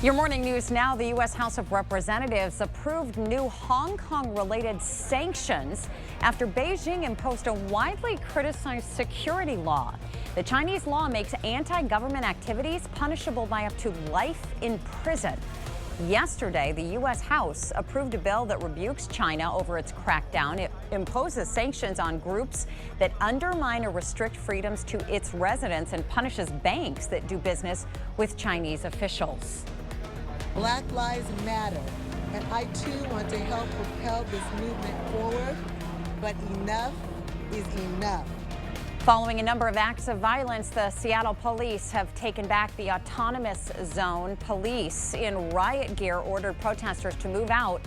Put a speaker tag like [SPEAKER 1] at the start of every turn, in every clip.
[SPEAKER 1] Your morning news now. The U.S. House of Representatives approved new Hong Kong-related sanctions after Beijing imposed a widely criticized security law. The Chinese law makes anti-government activities punishable by up to life in prison. Yesterday, the U.S. House approved a bill that rebukes China over its crackdown. It imposes sanctions on groups that undermine or restrict freedoms to its residents and punishes banks that do business with Chinese officials.
[SPEAKER 2] Black Lives Matter, and I too want to help propel this movement forward, but enough is enough.
[SPEAKER 1] Following a number of acts of violence, the Seattle police have taken back the autonomous zone. Police in riot gear ordered protesters to move out.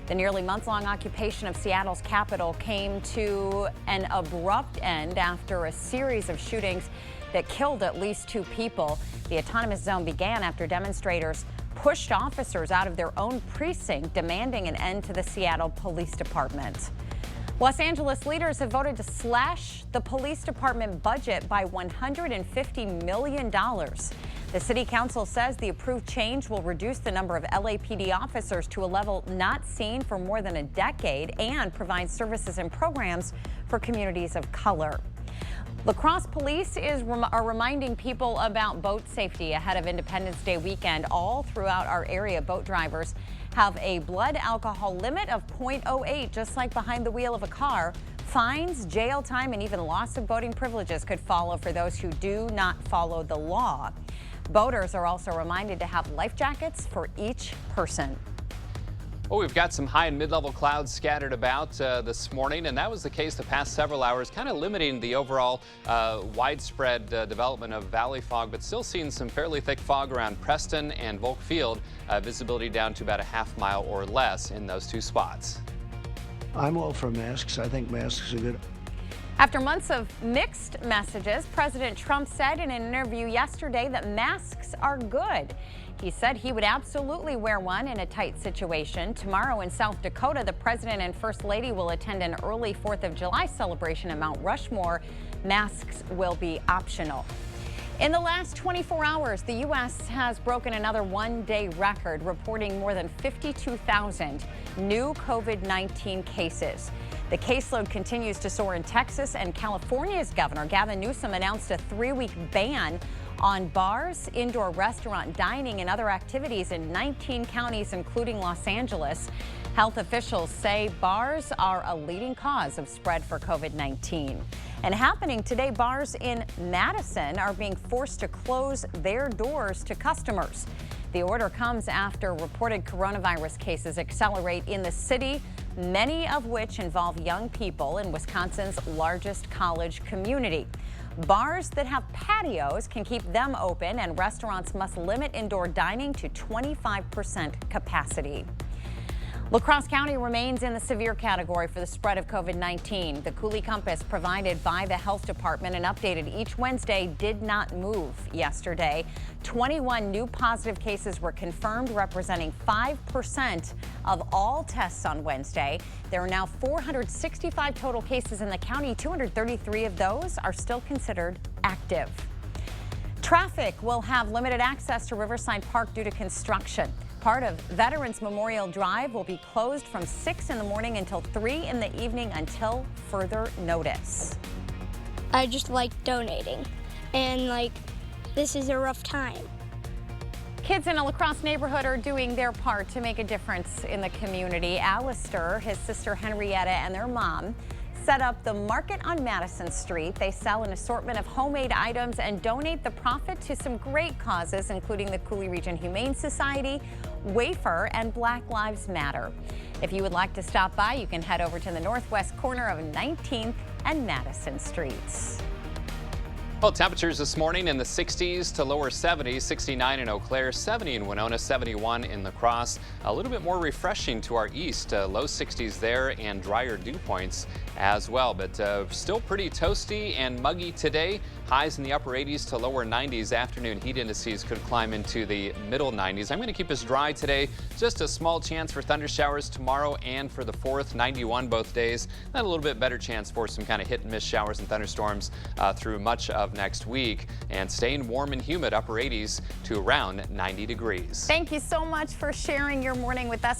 [SPEAKER 1] The nearly month-long occupation of Seattle's capital came to an abrupt end after a series of shootings that killed at least 2 people. The autonomous zone began after demonstrators pushed officers out of their own precinct, demanding an end to the Seattle Police Department. Los Angeles leaders have voted to slash the police department budget by $150 million. The city council says the approved change will reduce the number of LAPD officers to a level not seen for more than a decade and provide services and programs for communities of color. La Crosse police are reminding people about boat safety ahead of Independence Day weekend. All throughout our area, boat drivers have a blood alcohol limit of 0.08, just like behind the wheel of a car. Fines, jail time, and even loss of boating privileges could follow for those who do not follow the law. Boaters are also reminded to have life jackets for each person.
[SPEAKER 3] Well, we've got some high and mid-level clouds scattered about this morning, and that was the case the past several hours, kind of limiting the overall widespread development of valley fog, but still seeing some fairly thick fog around Preston and Volk Field. Visibility down to about a half mile or less in those 2 spots.
[SPEAKER 4] I'm all for masks. I think masks are good.
[SPEAKER 1] After months of mixed messages, President Trump said in an interview yesterday that masks are good. He said he would absolutely wear one in a tight situation. Tomorrow in South Dakota, the president and first lady will attend an early 4th of July celebration at Mount Rushmore. Masks will be optional. In the last 24 hours, the U.S. has broken another one-day record, reporting more than 52,000 new COVID-19 cases. The caseload continues to soar in Texas, and California's Governor Gavin Newsom announced a 3-week ban on bars, indoor restaurant dining, and other activities in 19 counties, including Los Angeles. Health officials say bars are a leading cause of spread for COVID-19. And happening today, bars in Madison are being forced to close their doors to customers. The order comes after reported coronavirus cases accelerate in the city, many of which involve young people in Wisconsin's largest college community. Bars that have patios can keep them open, and restaurants must limit indoor dining to 25% capacity. La Crosse County remains in the severe category for the spread of COVID-19. The Cooley Compass provided by the health department and updated each Wednesday did not move yesterday. 21 new positive cases were confirmed, representing 5% of all tests on Wednesday. There are now 465 total cases in the county. 233 of those are still considered active. Traffic will have limited access to Riverside Park due to construction. Part of Veterans Memorial Drive will be closed from 6 in the morning until 3 in the evening until further notice.
[SPEAKER 5] I just like donating, and this is a rough time.
[SPEAKER 1] Kids in a La Crosse neighborhood are doing their part to make a difference in the community. Alistair, his sister Henrietta, and their mom set up the market on Madison Street. They sell an assortment of homemade items and donate the profit to some great causes, including the Cooley Region Humane Society, Wafer, and Black Lives Matter. If you would like to stop by, you can head over to the northwest corner of 19th and Madison Streets.
[SPEAKER 3] Well, temperatures this morning in the 60s to lower 70s, 69 in Eau Claire, 70 in Winona, 71 in La Crosse. A little bit more refreshing to our east, low 60s there and drier dew points as well, but still pretty toasty and muggy today. Highs in the upper 80s to lower 90s. Afternoon heat indices could climb into the middle 90s. I'm going to keep us dry today. Just a small chance for thunder showers tomorrow and for the 4th, 91 both days. Then a little bit better chance for some kind of hit and miss showers and thunderstorms through much of of next week, and staying warm and humid, upper 80s to around 90 degrees.
[SPEAKER 1] Thank you so much for sharing your morning with us.